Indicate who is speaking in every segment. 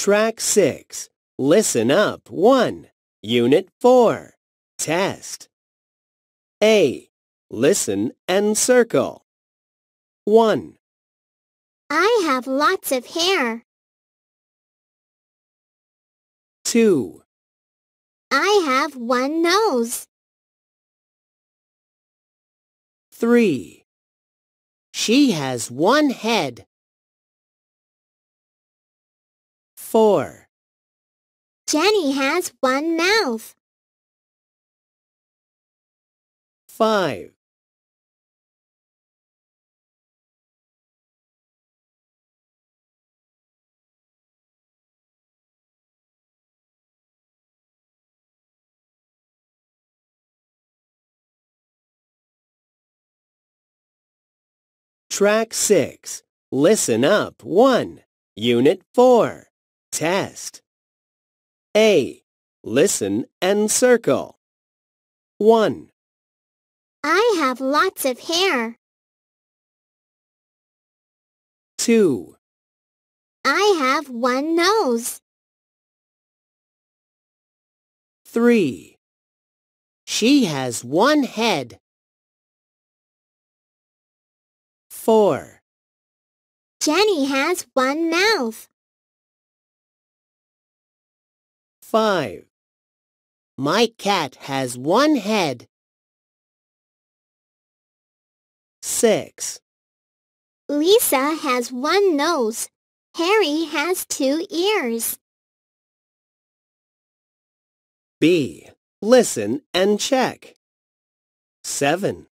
Speaker 1: Track 6. Listen up. 1. Unit 4. Test. A. Listen and circle. 1,
Speaker 2: I have lots of hair.
Speaker 1: 2,
Speaker 2: I have one nose.
Speaker 1: 3. She has one head. 4,
Speaker 2: Jenny has one mouth.
Speaker 1: 5, Track 6. Listen up. 1. Unit 4. Test. A. Listen and circle. 1,
Speaker 2: I have lots of hair.
Speaker 1: 2,
Speaker 2: I have one nose.
Speaker 1: 3. She has one head. 4,
Speaker 2: Jenny has one mouth.
Speaker 1: 5. My cat has one head. 6,
Speaker 2: Lisa has one nose. Harry has 2 ears.
Speaker 1: B. Listen and check. 7.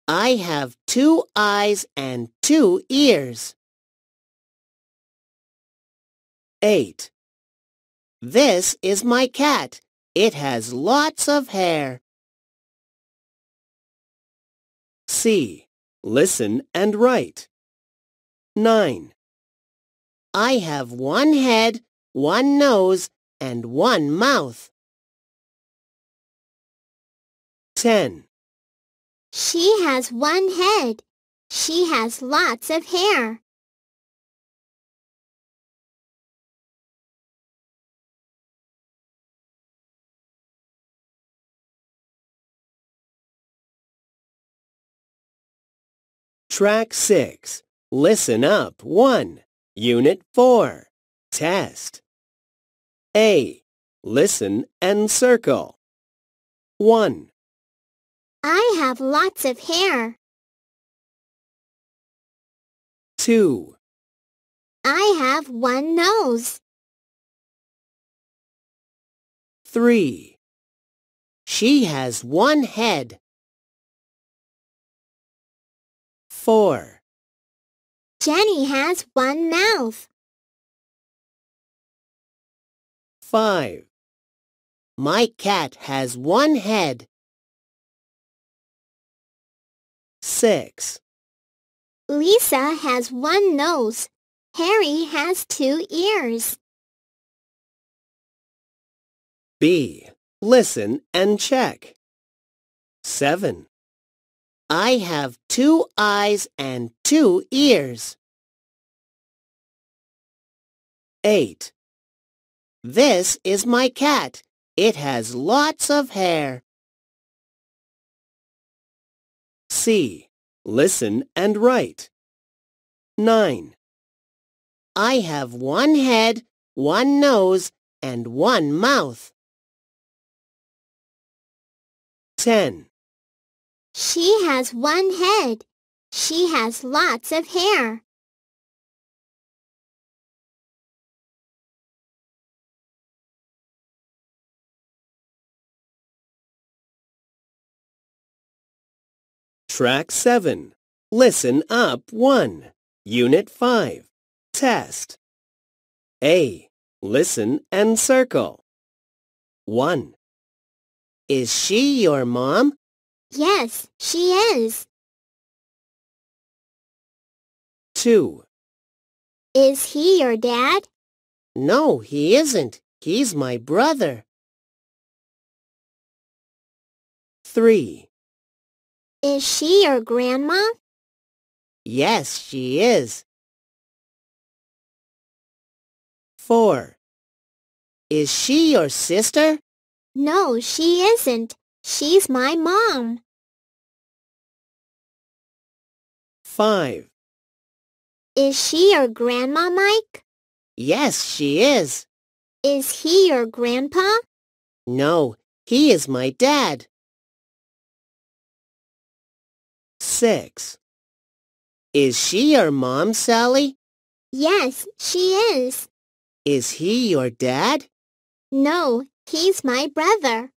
Speaker 1: I have 2 eyes and 2 ears. 8. This is my cat. It has lots of hair. C. Listen and write. 9. I have one head, one nose, and one mouth. 10.
Speaker 2: She has one head. She has lots of hair.
Speaker 1: Track 6. Listen up. 1. Unit 4. Test. A. Listen and circle. 1,
Speaker 2: I have lots of hair.
Speaker 1: 2,
Speaker 2: I have one nose.
Speaker 1: 3. She has one head. 4,
Speaker 2: Jenny has one mouth.
Speaker 1: 5. My cat has one head. 6,
Speaker 2: Lisa has one nose. Harry has 2 ears.
Speaker 1: B. Listen and check. 7. I have 2 eyes and 2 ears. 8. This is my cat. It has lots of hair. C. Listen and write. 9. I have one head, one nose, and one mouth. 10.
Speaker 2: She has one head. She has lots of hair.
Speaker 1: Track 7. Listen up. 1. Unit 5. Test. A. Listen and circle. 1. Is she your mom?
Speaker 2: Yes, she is.
Speaker 1: 2.
Speaker 2: Is he your dad?
Speaker 1: No, he isn't. He's my brother. 3.
Speaker 2: Is she your grandma?
Speaker 1: Yes, she is. 4. Is she your sister?
Speaker 2: No, she isn't. She's my mom.
Speaker 1: 5.
Speaker 2: Is she your grandma, Mike?
Speaker 1: Yes, she is.
Speaker 2: Is he your grandpa?
Speaker 1: No, he is my dad. 6. Is she your mom, Sally?
Speaker 2: Yes, she is.
Speaker 1: Is he your dad?
Speaker 2: No, he's my brother.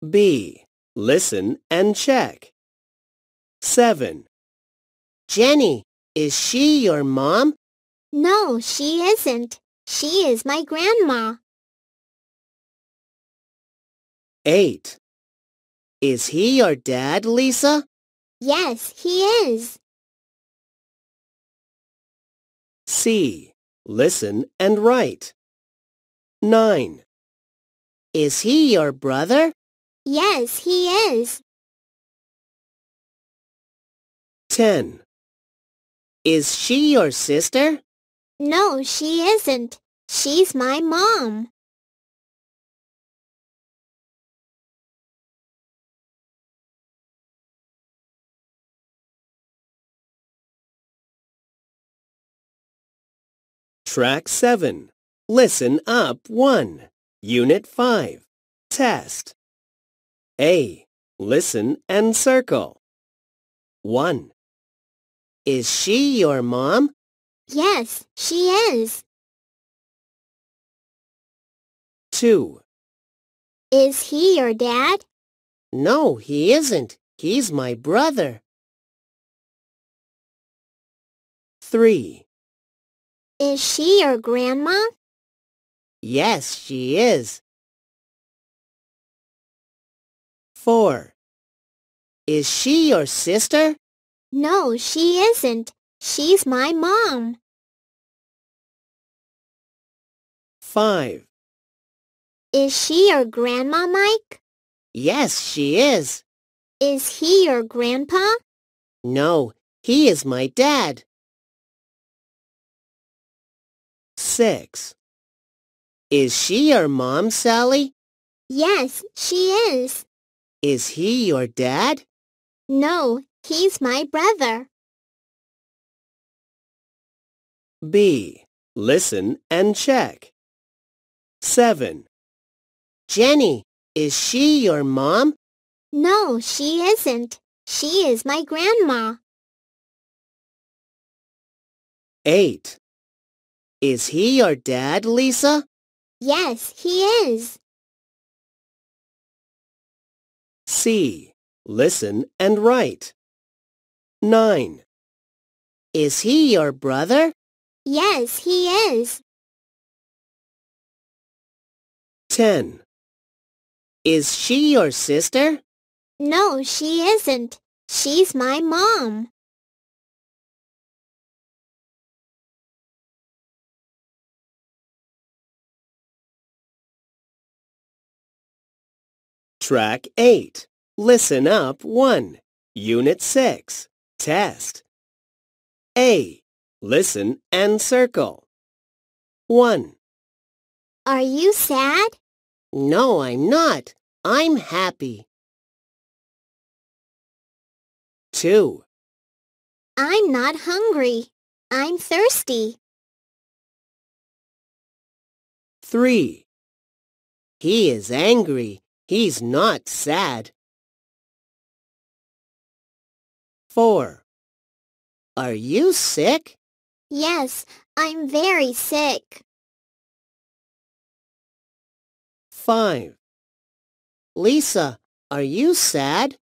Speaker 1: B. Listen and check. 7. Jenny, is she your mom?
Speaker 2: No, she isn't. She is my grandma.
Speaker 1: 8. Is he your dad, Lisa?
Speaker 2: Yes, he is.
Speaker 1: C. Listen and write. 9. Is he your brother?
Speaker 2: Yes, he is.
Speaker 1: 10. Is she your sister?
Speaker 2: No, she isn't. She's my mom.
Speaker 1: Track 7. Listen up 1. Unit 5. Test. A. Listen and circle. 1. Is she your mom?
Speaker 2: Yes, she is.
Speaker 1: 2.
Speaker 2: Is he your dad?
Speaker 1: No, he isn't. He's my brother. 3.
Speaker 2: Is she your grandma?
Speaker 1: Yes, she is. 4. Is she your sister?
Speaker 2: No, she isn't. She's my mom.
Speaker 1: 5.
Speaker 2: Is she your grandma, Mike?
Speaker 1: Yes, she is.
Speaker 2: Is he your grandpa?
Speaker 1: No, he is my dad. 6. Is she your mom, Sally?
Speaker 2: Yes, she is.
Speaker 1: Is he your dad?
Speaker 2: No, he's my brother.
Speaker 1: B. Listen and check. 7. Jenny, is she your mom?
Speaker 2: No, she isn't. She is my grandma.
Speaker 1: 8. Is he your dad, Lisa?
Speaker 2: Yes, he is.
Speaker 1: C. Listen and write. 9. Is he your brother?
Speaker 2: Yes, he is.
Speaker 1: 10. Is she your sister?
Speaker 2: No, she isn't. She's my mom.
Speaker 1: Track 8. Listen up 1. Unit 6. Test. A. Listen and circle. 1.
Speaker 2: Are you sad?
Speaker 1: No, I'm not. I'm happy. 2.
Speaker 2: I'm not hungry. I'm thirsty.
Speaker 1: 3. He is angry. He's not sad. 4. Are you sick?
Speaker 2: Yes, I'm very sick.
Speaker 1: 5. Lisa, are you sad?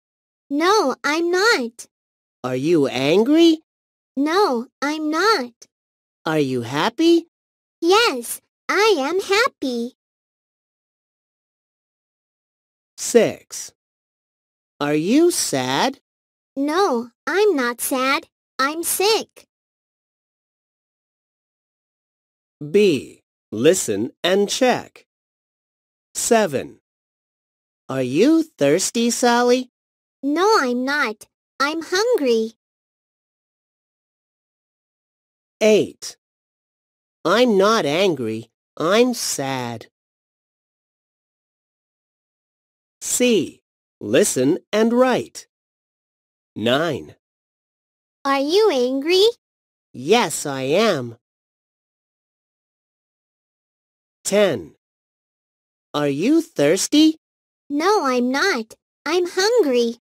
Speaker 2: No, I'm not.
Speaker 1: Are you angry?
Speaker 2: No, I'm not.
Speaker 1: Are you happy?
Speaker 2: Yes, I am happy.
Speaker 1: 6. Are you sad?
Speaker 2: No, I'm not sad. I'm sick.
Speaker 1: B. Listen and check. 7. Are you thirsty, Sally?
Speaker 2: No, I'm not. I'm hungry.
Speaker 1: 8. I'm not angry. I'm sad. C. Listen and write. 9.
Speaker 2: Are you angry?
Speaker 1: Yes, I am. 10. Are you thirsty?
Speaker 2: No, I'm not. I'm hungry.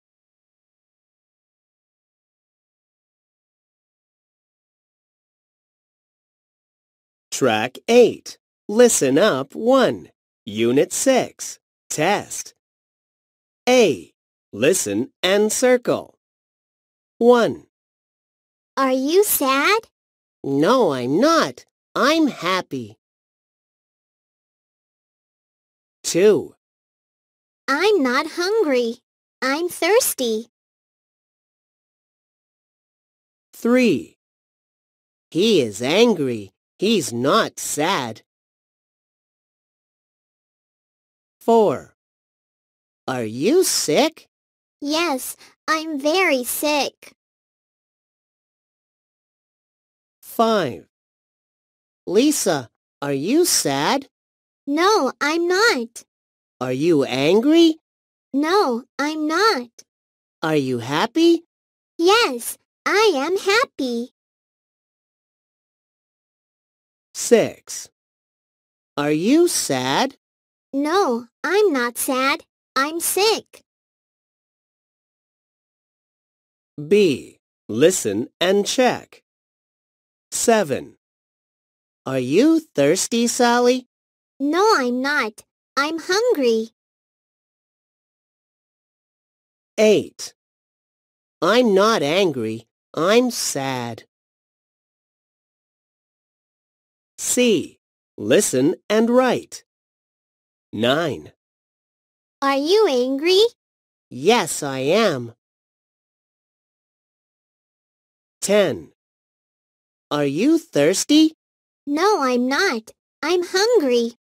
Speaker 1: Track 8. Listen up 1. Unit 6. Test. A. Listen and circle. 1.
Speaker 2: Are you sad?
Speaker 1: No, I'm not. I'm happy. 2.
Speaker 2: I'm not hungry. I'm thirsty.
Speaker 1: 3. He is angry. He's not sad. 4. Are you sick?
Speaker 2: Yes, I'm very sick.
Speaker 1: 5. Lisa, are you sad?
Speaker 2: No, I'm not.
Speaker 1: Are you angry?
Speaker 2: No, I'm not.
Speaker 1: Are you happy?
Speaker 2: Yes, I am happy.
Speaker 1: 6. Are you sad?
Speaker 2: No, I'm not sad. I'm sick.
Speaker 1: B. Listen and check. 7. Are you thirsty, Sally?
Speaker 2: No, I'm not. I'm hungry.
Speaker 1: 8. I'm not angry. I'm sad. C. Listen and write. 9.
Speaker 2: Are you angry?
Speaker 1: Yes, I am. 10. Are you thirsty?
Speaker 2: No, I'm not. I'm hungry.